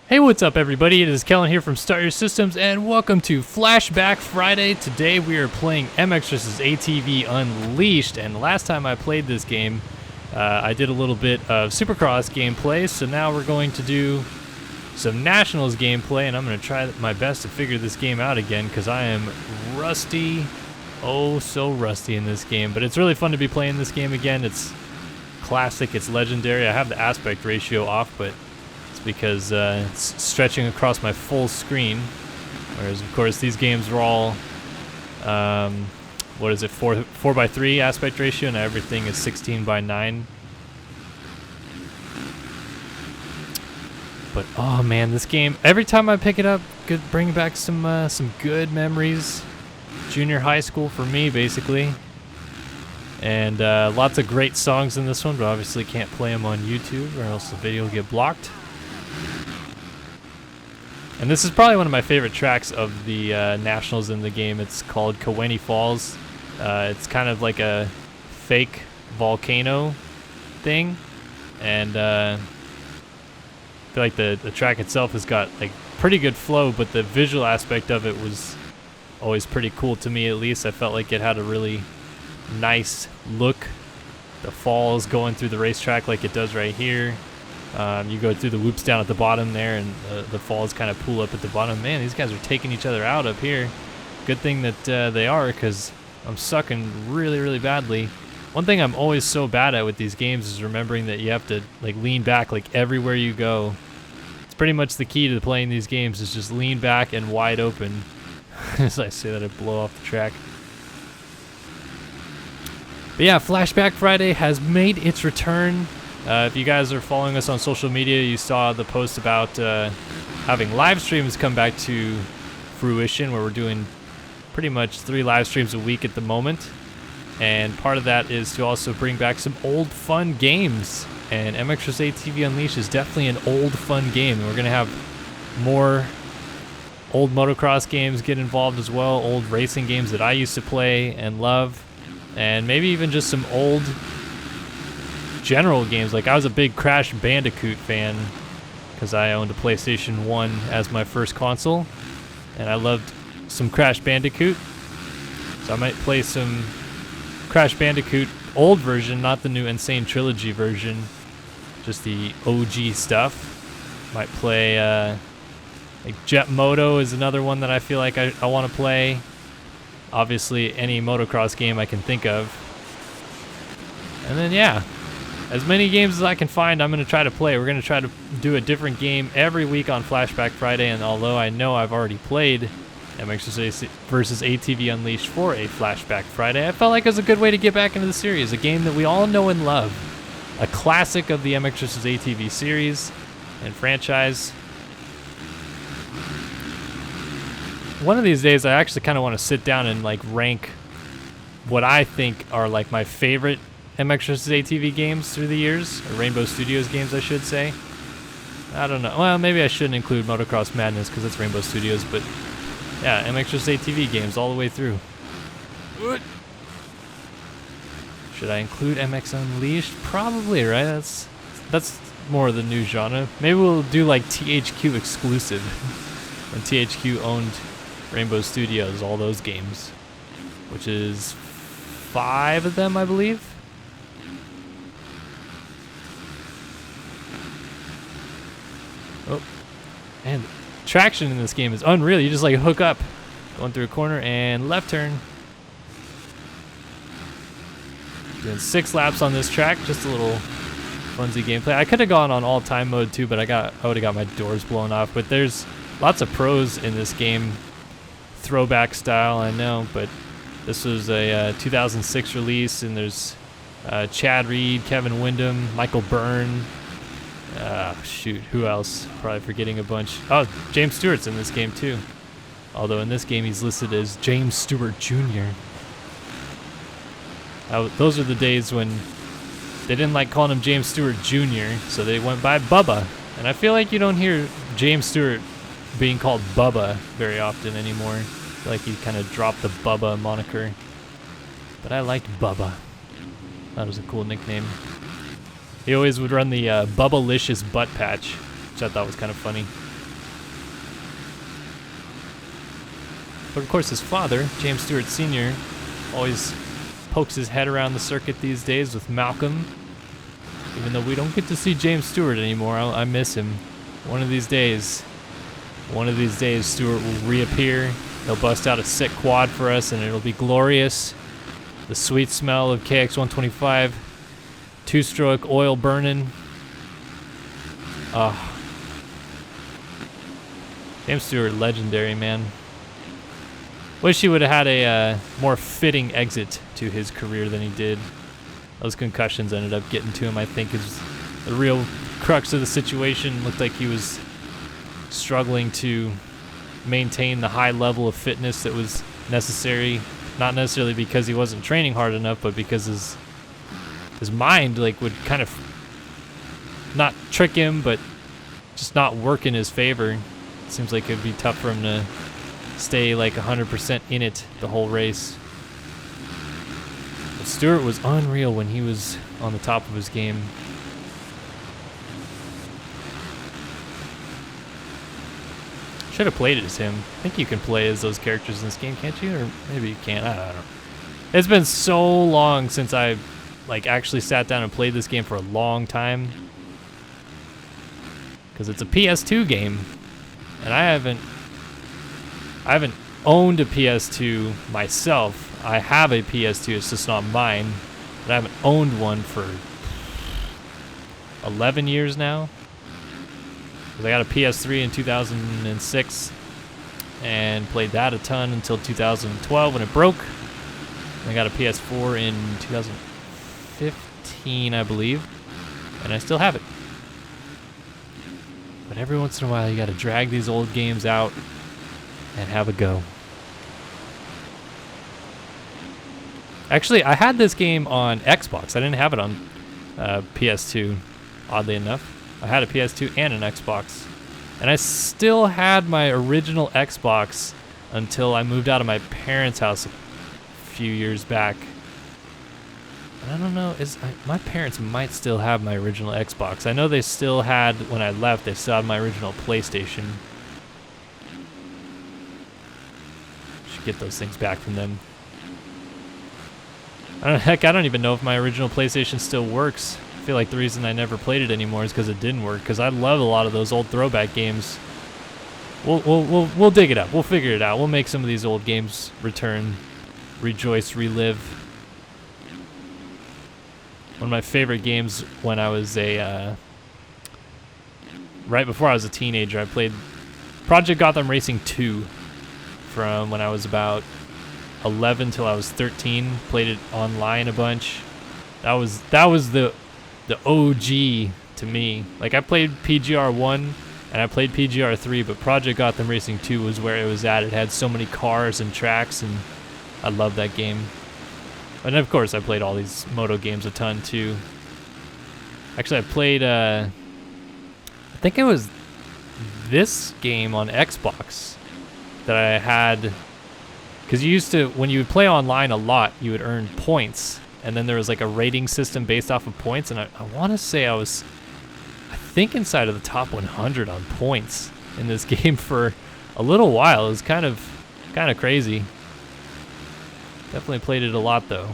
Hey, what's up everybody? It is Kellen here from Start Your Systems and welcome to Flashback Friday. Today we are playing MX vs. ATV Unleashed, and last time I played this game I did a little bit of Supercross gameplay, so now we're going to do some Nationals gameplay, and I'm going to try my best to figure this game out again because I am rusty, oh so rusty in this game. But it's really fun to be playing this game again. It's classic, it's legendary. I have the aspect ratio off, but because it's stretching across my full screen, whereas of course these games are all what is it, 4:3 aspect ratio, and everything is 16:9. But oh man, this game, every time I pick it up, could bring back some good memories. Junior high school for me, basically. And lots of great songs in this one, but obviously can't play them on YouTube or else the video will get blocked. And this is probably one of my favorite tracks of the Nationals in the game. It's called Kaweni Falls. It's kind of like a fake volcano thing, and I feel like the track itself has got like pretty good flow, but the visual aspect of it was always pretty cool to me. At least I felt like it had a really nice look. The falls going through the racetrack like it does right here. You go through the whoops down at the bottom there, and the falls kind of pool up at the bottom. Man, these guys are taking each other out up here. Good thing that they are, because I'm sucking really, really badly. One thing I'm always so bad at with these games is remembering that you have to like lean back like everywhere you go. It's pretty much the key to playing these games, is just lean back and wide open. As I say that, I blow off the track. But yeah, Flashback Friday has made its return. If you guys are following us on social media, you saw the post about having live streams come back to fruition, where we're doing pretty much 3 live streams a week at the moment. And part of that is to also bring back some old fun games. And MX vs. ATV Unleashed is definitely an old fun game. And we're going to have more old motocross games get involved as well, old racing games that I used to play and love, and maybe even just some old general games. Like I was a big Crash Bandicoot fan because I owned a PlayStation 1 as my first console, and I loved some Crash Bandicoot, so I might play some Crash Bandicoot old version, not the new Insane Trilogy version, just the OG stuff. Might play like Jet Moto is another one that I feel like I want to play. Obviously any motocross game I can think of. And then yeah, as many games as I can find, I'm going to try to play. We're going to try to do a different game every week on Flashback Friday, and although I know I've already played MX vs. ATV Unleashed for a Flashback Friday, I felt like it was a good way to get back into the series, a game that we all know and love. A classic of the MX vs. ATV series and franchise. One of these days, I actually kind of want to sit down and like rank what I think are like my favorite MX vs. ATV games through the years, or Rainbow Studios games I should say. I don't know, well maybe I shouldn't include Motocross Madness because it's Rainbow Studios, but yeah, MX vs. ATV games all the way through. Should I include MX Unleashed? Probably, right? That's more of the new genre. Maybe we'll do like THQ exclusive. When THQ owned Rainbow Studios, all those games, which is 5 of them, I believe. Oh, and traction in this game is unreal. You just like hook up, going through a corner and left turn. Doing 6 laps on this track, just a little funsy gameplay. I could have gone on all-time mode too, but I would have got my doors blown off. But there's lots of pros in this game, throwback style, I know, but this was a 2006 release, and there's Chad Reed, Kevin Windham, Michael Byrne, shoot, who else? Probably forgetting a bunch. Oh, James Stewart's in this game too, although in this game he's listed as James Stewart Jr. Those are the days when they didn't like calling him James Stewart Jr., so they went by Bubba, and I feel like you don't hear James Stewart being called Bubba very often anymore. I feel like he kind of dropped the Bubba moniker, but I liked Bubba. That was a cool nickname. He always would run the Bubbalicious butt patch, which I thought was kind of funny. But of course his father, James Stewart Sr., always pokes his head around the circuit these days with Malcolm. Even though we don't get to see James Stewart anymore, I miss him. One of these days, Stewart will reappear. He'll bust out a sick quad for us, and it'll be glorious. The sweet smell of KX125, two-stroke oil burning. James Stewart, legendary, man. Wish he would have had a more fitting exit to his career than he did. Those concussions ended up getting to him, I think, is the real crux of the situation. Looked like he was struggling to maintain the high level of fitness that was necessary. Not necessarily because he wasn't training hard enough, but because his mind like would kind of not trick him, but just not work in his favor. It seems like it'd be tough for him to stay like 100% in it the whole race. But Stewart was unreal when he was on the top of his game. Should have played it as him. I think you can play as those characters in this game, can't you? Or maybe you can't. I don't know. It's been so long since I like actually sat down and played this game for a long time. Because it's a PS2 game. And I haven't owned a PS2 myself. I have a PS2, it's just not mine. But I haven't owned one for 11 years now. Because I got a PS3 in 2006 and played that a ton until 2012 when it broke. I got a PS4 in 2015, I believe, and I still have it. But every once in a while, you got to drag these old games out and have a go. Actually, I had this game on Xbox. I didn't have it on PS2, oddly enough. I had a PS2 and an Xbox. And I still had my original Xbox until I moved out of my parents' house a few years back. And I don't know, my parents might still have my original Xbox. I know they still had, when I left, they still had my original PlayStation. Should get those things back from them. I don't even know if my original PlayStation still works. I feel like the reason I never played it anymore is because it didn't work. Because I love a lot of those old throwback games. We'll dig it up. We'll figure it out. We'll make some of these old games return, rejoice, relive. One of my favorite games when I was right before I was a teenager, I played Project Gotham Racing 2 from when I was about 11 till I was 13. Played it online a bunch. That was the OG to me. Like, I played PGR 1 and I played PGR 3, but Project Gotham Racing 2 was where it was at. It had so many cars and tracks, and I loved that game. And of course, I played all these moto games a ton too. Actually, I played, I think it was this game on Xbox that I had, because you used to, when you would play online a lot, you would earn points. And then there was like a rating system based off of points, and I want to say I think inside of the top 100 on points in this game for a little while. It was kind of crazy. Definitely played it a lot though.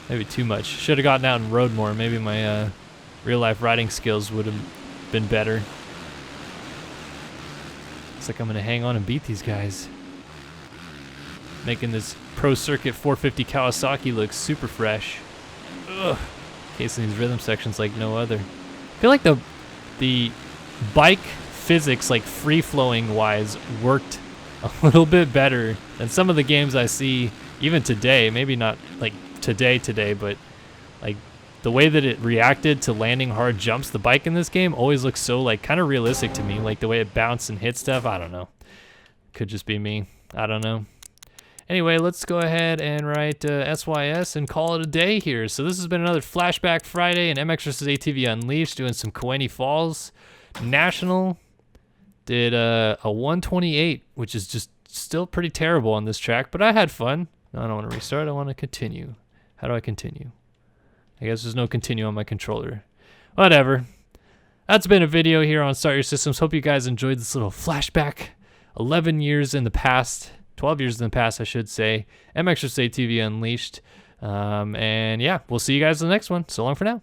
Maybe too much. Should have gotten out and rode more. Maybe my real life riding skills would have been better. Looks like I'm gonna hang on and beat these guys. Making this Pro Circuit 450 Kawasaki look super fresh. Ugh. Casing these rhythm sections like no other. I feel like the bike physics, like free-flowing wise, worked a little bit better than some of the games I see even today. Maybe not like today, but like the way that it reacted to landing hard jumps, the bike in this game always looks so like kind of realistic to me. Like the way it bounced and hit stuff. I don't know. Could just be me. I don't know. Anyway, let's go ahead and write SYS and call it a day here. So this has been another Flashback Friday and MX vs. ATV Unleashed, doing some Kawani Falls. National did a 128, which is just still pretty terrible on this track, but I had fun. No, I don't want to restart. I want to continue. How do I continue? I guess there's no continue on my controller. Whatever. That's been a video here on Start Your Systems. Hope you guys enjoyed this little flashback. 11 years in the past. 12 years in the past, I should say. MX's ATV Unleashed. And yeah, we'll see you guys in the next one. So long for now.